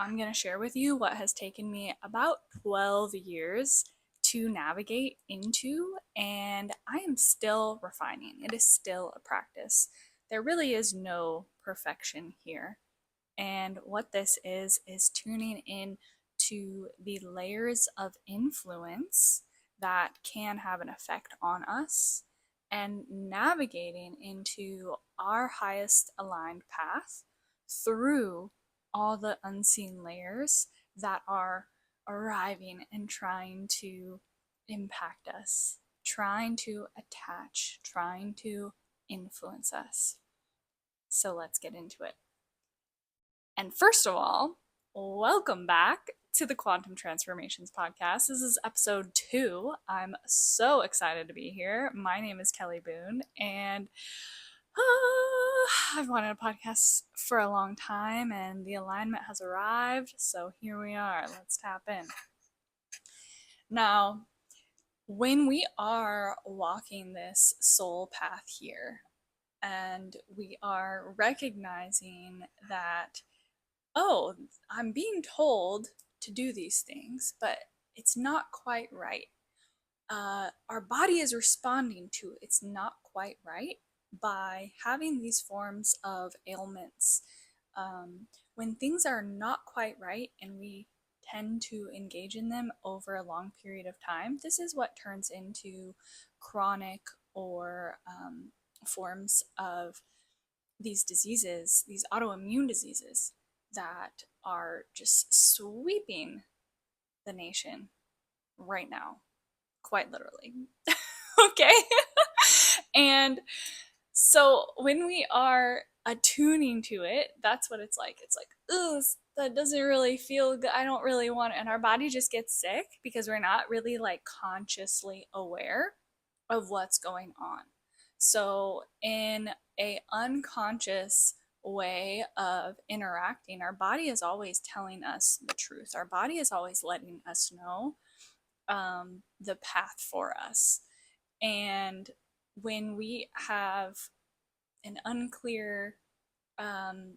I'm going to share with you what has taken me about 12 years to navigate into, and I am still refining. It is still a practice. There really is no perfection here. And what this is tuning in to the layers of influence that can have an effect on us and navigating into our highest aligned path through all the unseen layers that are arriving and trying to impact us, trying to attach, trying to influence us. So let's get into it. And first of all, welcome back to the Quantum Transformationz Podcast. This is episode 2. I'm so excited to be here. My name is Kelly Boone, and I've wanted a podcast for a long time, and the alignment has arrived, so here we are. Let's tap in. Now, when we are walking this soul path here, and we are recognizing that, oh, I'm being told to do these things, but it's not quite right. Our body is responding to it's not quite right by having these forms of ailments. When things are not quite right and we tend to engage in them over a long period of time, this is what turns into chronic or forms of these diseases, these autoimmune diseases that are just sweeping the nation right now, quite literally. Okay? And so when we are attuning to it, that's what it's like. It's like, ooh, that doesn't really feel good. I don't really want it. And our body just gets sick because we're not really like consciously aware of what's going on. So in a unconscious way of interacting, our body is always telling us the truth. Our body is always letting us know the path for us. And when we have an unclear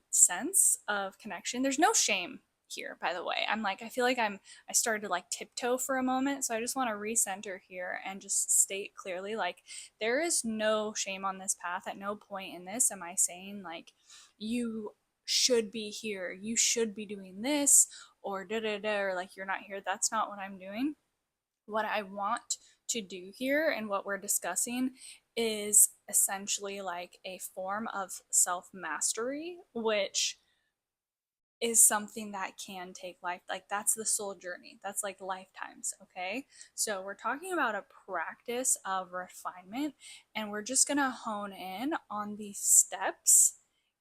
sense of connection, there's no shame here, by the way. I feel like I started to like tiptoe for a moment, so I just want to recenter here and just state clearly, like, there is no shame on this path. At no point in this am I saying like you should be here, you should be doing this, or da da da, or like you're not here. That's not what I'm doing. What I want to do here and what we're discussing is essentially like a form of self-mastery, which is something that can take life. Like, that's the soul journey. That's like lifetimes, okay? So we're talking about a practice of refinement, and we're just gonna hone in on the steps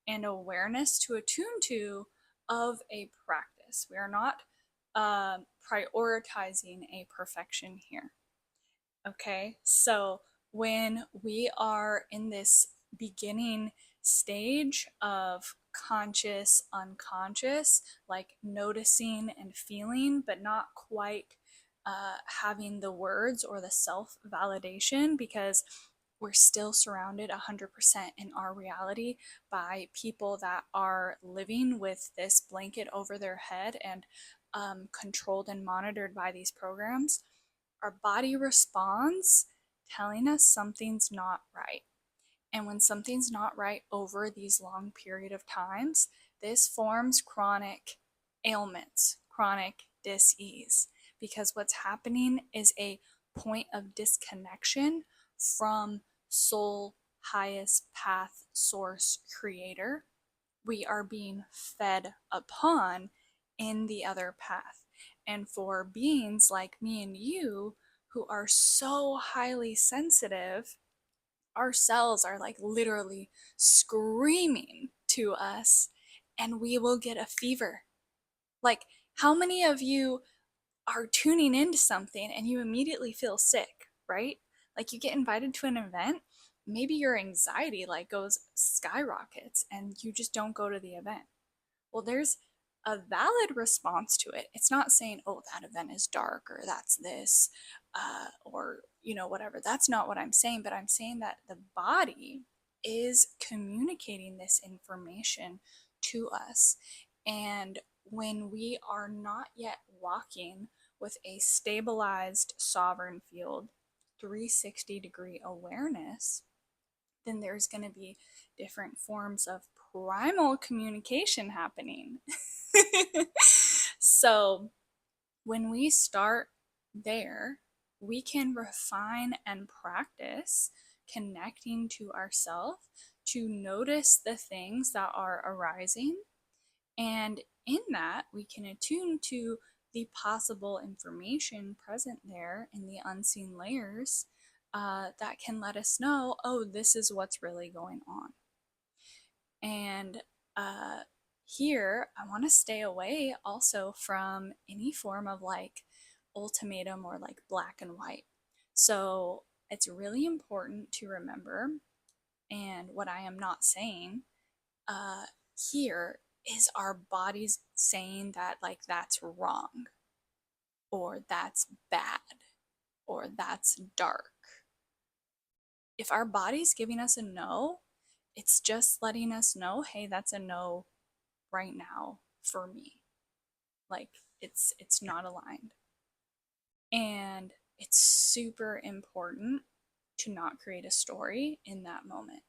and awareness to attune to of a practice. We are not prioritizing a perfection here. Okay, so when we are in this beginning stage of conscious, unconscious, like noticing and feeling, but not quite having the words or the self validation, because we're still surrounded 100% in our reality by people that are living with this blanket over their head and controlled and monitored by these programs. Our body responds telling us something's not right. And when something's not right over these long period of times, this forms chronic ailments, chronic dis-ease, because what's happening is a point of disconnection from soul, highest path, source, creator. We are being fed upon in the other path. And for beings like me and you who are so highly sensitive, our cells are like literally screaming to us, and we will get a fever. Like, how many of you are tuning into something and you immediately feel sick, right? Like, you get invited to an event, maybe your anxiety like goes skyrockets and you just don't go to the event. Well, there's a valid response to it. It's not saying, oh, that event is dark, or that's this, or, whatever. That's not what I'm saying, but I'm saying that the body is communicating this information to us. And when we are not yet walking with a stabilized sovereign field, 360-degree awareness, then there's going to be different forms of primal communication happening. So when we start there, we can refine and practice connecting to ourselves to notice the things that are arising. And in that, we can attune to the possible information present there in the unseen layers that can let us know, oh, this is what's really going on. And here, I want to stay away also from any form of like ultimatum or like black and white. So it's really important to remember, and what I am not saying here is our bodies saying that like that's wrong, or that's bad, or that's dark. If our body's giving us a no, it's just letting us know, hey, that's a no right now for me. Like it's not aligned. And it's super important to not create a story in that moment.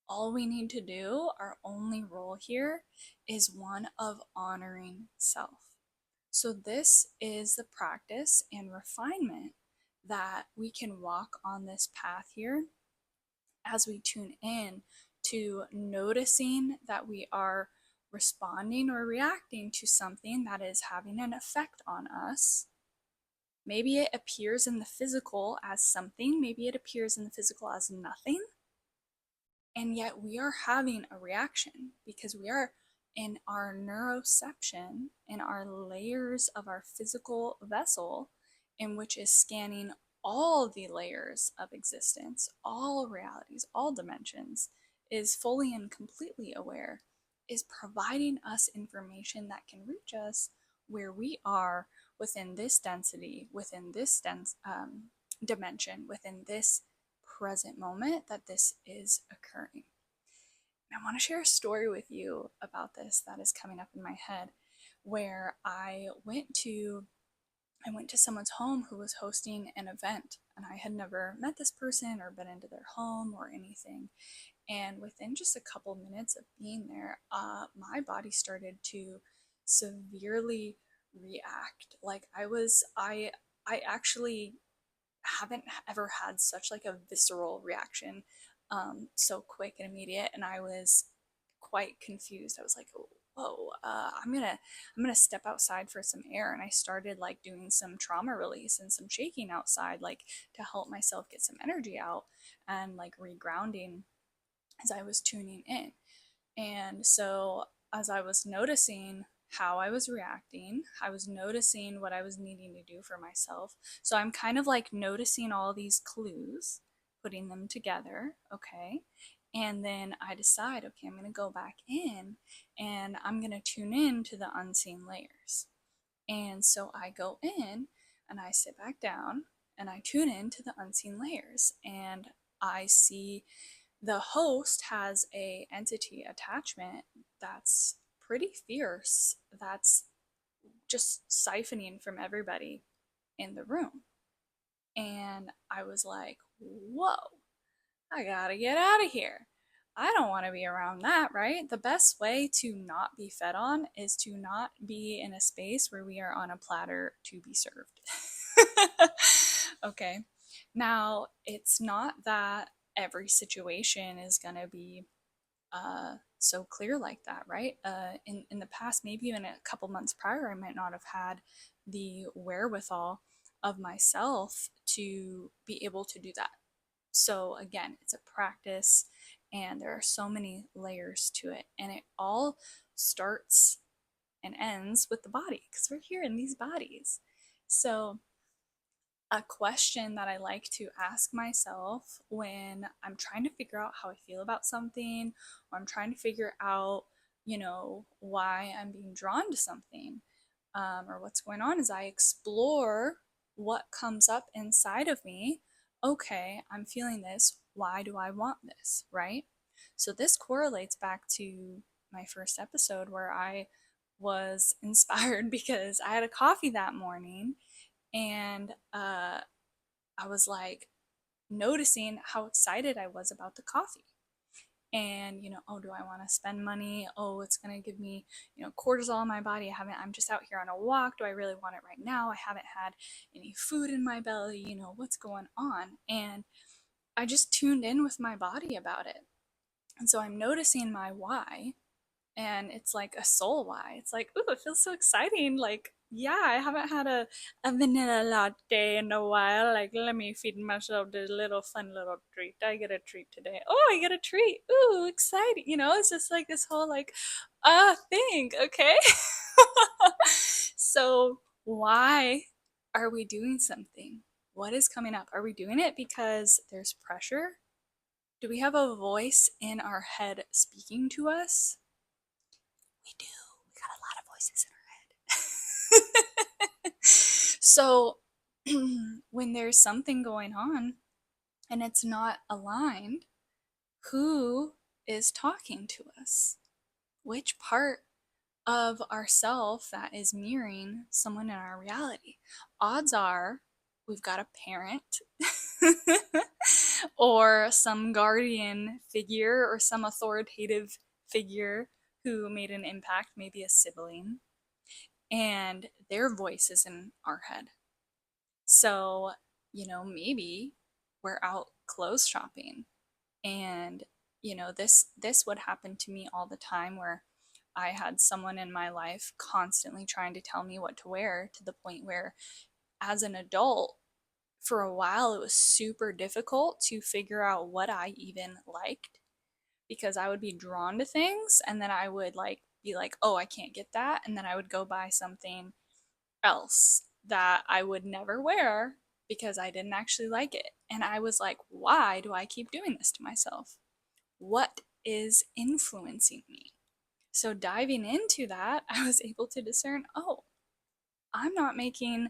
All we need to do, our only role here, is one of honoring self. So this is the practice and refinement that we can walk on this path here as we tune in to noticing that we are responding or reacting to something that is having an effect on us. Maybe it appears in the physical as something, maybe it appears in the physical as nothing, and yet we are having a reaction because we are in our neuroception, in our layers of our physical vessel, in which is scanning all the layers of existence, all realities, all dimensions, is fully and completely aware, is providing us information that can reach us where we are within this density, within this dimension, within this present moment that this is occurring. And I want to share a story with you about this that is coming up in my head, where I went to someone's home who was hosting an event, and I had never met this person or been into their home or anything. And within just a couple minutes of being there, my body started to severely react. Like I actually haven't ever had such like a visceral reaction so quick and immediate, and I was quite confused. I was like, whoa, I'm gonna step outside for some air. And I started like doing some trauma release and some shaking outside, like to help myself get some energy out and like regrounding as I was tuning in. And so as I was noticing how I was reacting, I was noticing what I was needing to do for myself. So I'm kind of like noticing all these clues, putting them together, okay? And then I decide, okay, I'm going to go back in and I'm going to tune in to the unseen layers. And so I go in and I sit back down and I tune in to the unseen layers, and I see the host has a entity attachment that's pretty fierce, that's just siphoning from everybody in the room. And I was like, whoa, I gotta get out of here. I don't want to be around that, right? The best way to not be fed on is to not be in a space where we are on a platter to be served. Okay. Now, it's not that every situation is going to be so clear like that, right? In the past, maybe even a couple months prior, I might not have had the wherewithal of myself to be able to do that. So again, it's a practice, and there are so many layers to it, and it all starts and ends with the body, because we're here in these bodies. So a question that I like to ask myself when I'm trying to figure out how I feel about something, or I'm trying to figure out, why I'm being drawn to something, or what's going on, is I explore what comes up inside of me. Okay, I'm feeling this. Why do I want this, right? So this correlates back to my first episode where I was inspired because I had a coffee that morning, and I was like noticing how excited I was about the coffee. And, oh, do I want to spend money? Oh, it's going to give me, cortisol in my body. I'm just out here on a walk. Do I really want it right now? I haven't had any food in my belly. What's going on? And I just tuned in with my body about it. And so I'm noticing my why, and it's like a soul why. It's like, ooh, it feels so exciting. Like, yeah, I haven't had a vanilla latte in a while. Like, let me feed myself this little fun little treat. I get a treat today. Oh, I get a treat. Ooh, exciting. It's just like this whole like thing, okay? So why are we doing something? What is coming up? Are we doing it because there's pressure? Do we have a voice in our head speaking to us? We do. We got a lot of voices in our head. So when there's something going on and it's not aligned, who is talking to us? Which part of ourself that is mirroring someone in our reality? Odds are we've got a parent or some guardian figure or some authoritative figure who made an impact, maybe a sibling, and their voice is in our head. So, maybe we're out clothes shopping, and this would happen to me all the time, where I had someone in my life constantly trying to tell me what to wear, to the point where as an adult, for a while it was super difficult to figure out what I even liked, because I would be drawn to things and then I would be like, oh, I can't get that, and then I would go buy something else that I would never wear because I didn't actually like it. And I was like, why do I keep doing this to myself? What is influencing me? So diving into that, I was able to discern, oh, I'm not making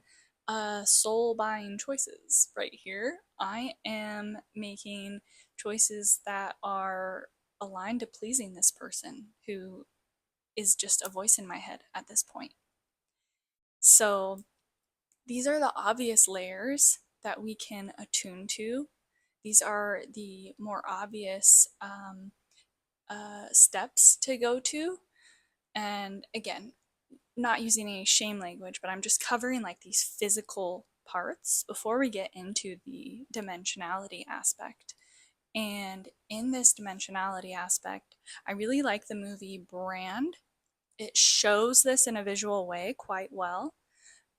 soul buying choices right here. I am making choices that are aligned to pleasing this person who is just a voice in my head at this point. So these are the obvious layers that we can attune to. These are the more obvious steps to go to. And again, not using any shame language, but I'm just covering like these physical parts before we get into the dimensionality aspect. And in this dimensionality aspect, I really like the movie Brand. It shows this in a visual way quite well.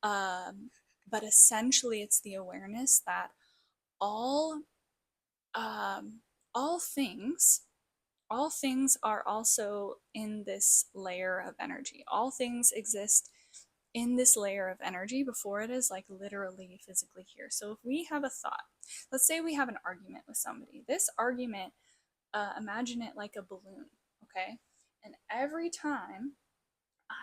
But essentially, it's the awareness that all all things all things are also in this layer of energy. All things exist in this layer of energy before it is like literally physically here. So if we have a thought, let's say we have an argument with somebody. This argument, imagine it like a balloon, okay? And every time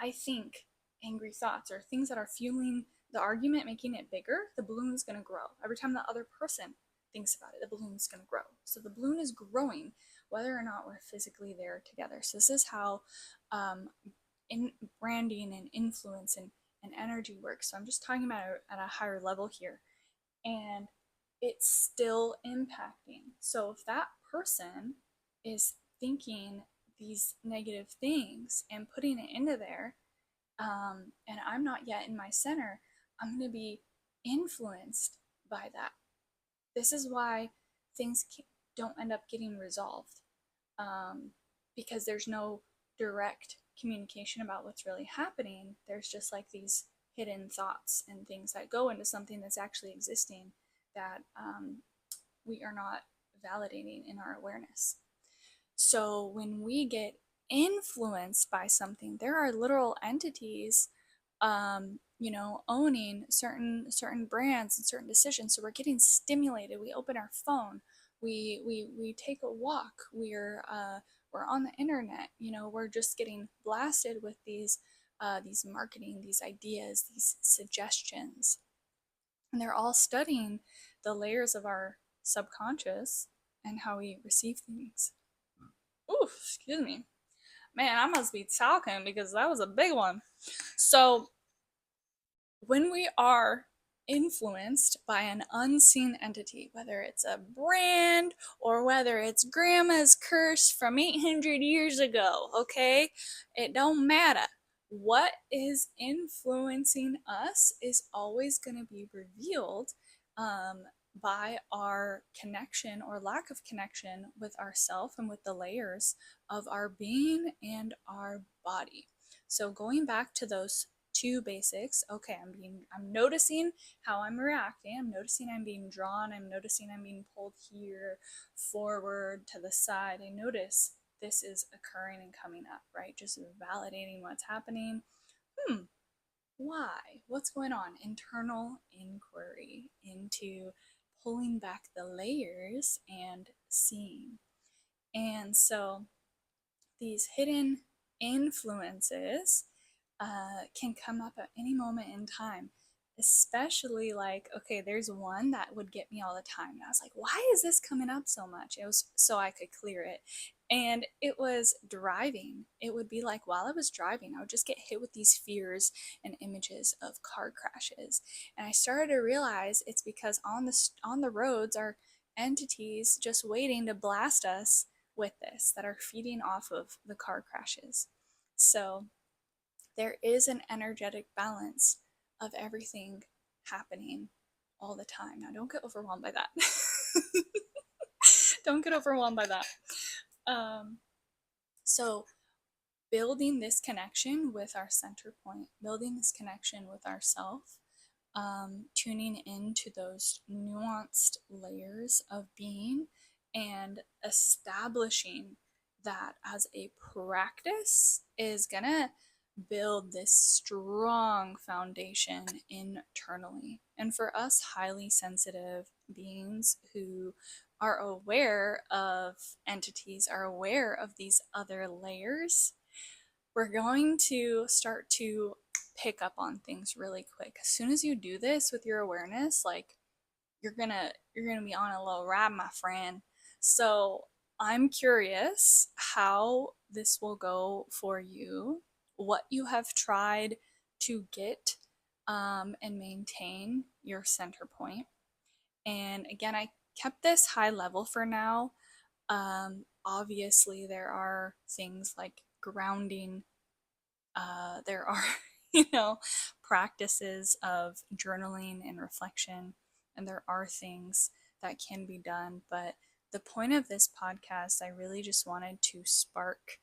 I think angry thoughts or things that are fueling the argument, making it bigger, the balloon is going to grow. Every time the other person thinks about it, the balloon is going to grow. So the balloon is growing whether or not we're physically there together. So this is how in branding and influence and energy works. So I'm just talking about it at a higher level here. And it's still impacting. So if that person is thinking these negative things and putting it into there, and I'm not yet in my center, I'm going to be influenced by that. This is why things don't end up getting resolved, because there's no direct communication about what's really happening. There's just like these hidden thoughts and things that go into something that's actually existing that we are not validating in our awareness. So when we get influenced by something, there are literal entities, owning certain brands and certain decisions. So we're getting stimulated. We open our phone, we take a walk, we're on the internet. We're just getting blasted with these marketing, these ideas, these suggestions, and they're all studying the layers of our subconscious and how we receive things. Ooh, excuse me. Man, I must be talking because that was a big one. So, when we are influenced by an unseen entity, whether it's a brand or whether it's grandma's curse from 800 years ago, okay? It don't matter. What is influencing us is always going to be revealed um, by our connection or lack of connection with ourself and with the layers of our being and our body. So going back to those two basics. Okay, I'm noticing how I'm reacting. I'm noticing I'm being drawn. I'm noticing I'm being pulled here, forward, to the side. I notice this is occurring and coming up, right? Just validating what's happening. Why? What's going on? Internal inquiry into pulling back the layers and seeing. And so these hidden influences can come up at any moment in time. Especially like, okay, there's one that would get me all the time. And I was like, why is this coming up so much? It was so I could clear it. And it was driving. It would be like while I was driving, I would just get hit with these fears and images of car crashes. And I started to realize it's because on the roads are entities just waiting to blast us with this that are feeding off of the car crashes. So there is an energetic balance of everything happening all the time. Now, don't get overwhelmed by that. Don't get overwhelmed by that. So, building this connection with our center point, building this connection with ourself, tuning into those nuanced layers of being and establishing that as a practice is gonna build this strong foundation internally. And for us highly sensitive beings who are aware of entities, are aware of these other layers, we're going to start to pick up on things really quick. As soon as you do this with your awareness, like you're gonna be on a little ride, my friend. So I'm curious how this will go for you, what you have tried to get and maintain your center point. And again, I kept this high level for now. Obviously, there are things like grounding. There are, you know, practices of journaling and reflection, and there are things that can be done. But the point of this podcast, I really just wanted to spark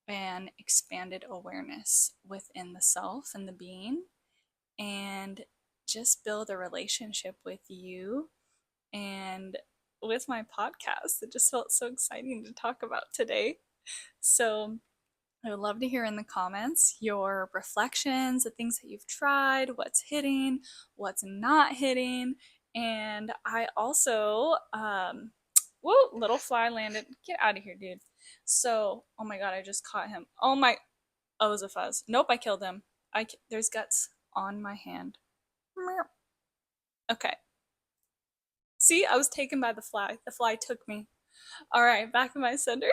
an expanded awareness within the self and the being, and just build a relationship with you and with my podcast. It just felt so exciting to talk about today. So I would love to hear in the comments your reflections, the things that you've tried, what's hitting, what's not hitting. And I also, whoa, little fly landed. Get out of here, dude. So, oh my god, I just caught him. Oh, it was a fuzz. Nope, I killed him. There's guts on my hand. Okay. See, I was taken by the fly. The fly took me. All right, back in my center.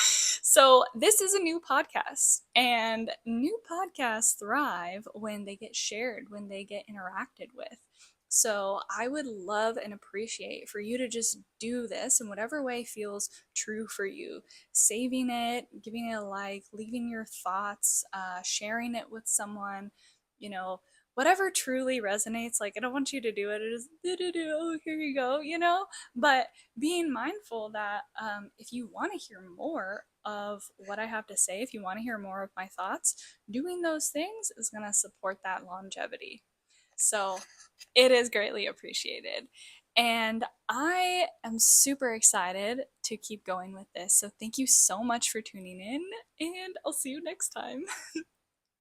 So, this is a new podcast, and new podcasts thrive when they get shared, when they get interacted with. So, I would love and appreciate for you to just do this in whatever way feels true for you. Saving it, giving it a like, leaving your thoughts, sharing it with someone, you know, whatever truly resonates. Like, I don't want you to do it as, oh, here you go, but being mindful that if you want to hear more of what I have to say, if you want to hear more of my thoughts, doing those things is going to support that longevity. So it is greatly appreciated. And I am super excited to keep going with this. So thank you so much for tuning in, and I'll see you next time.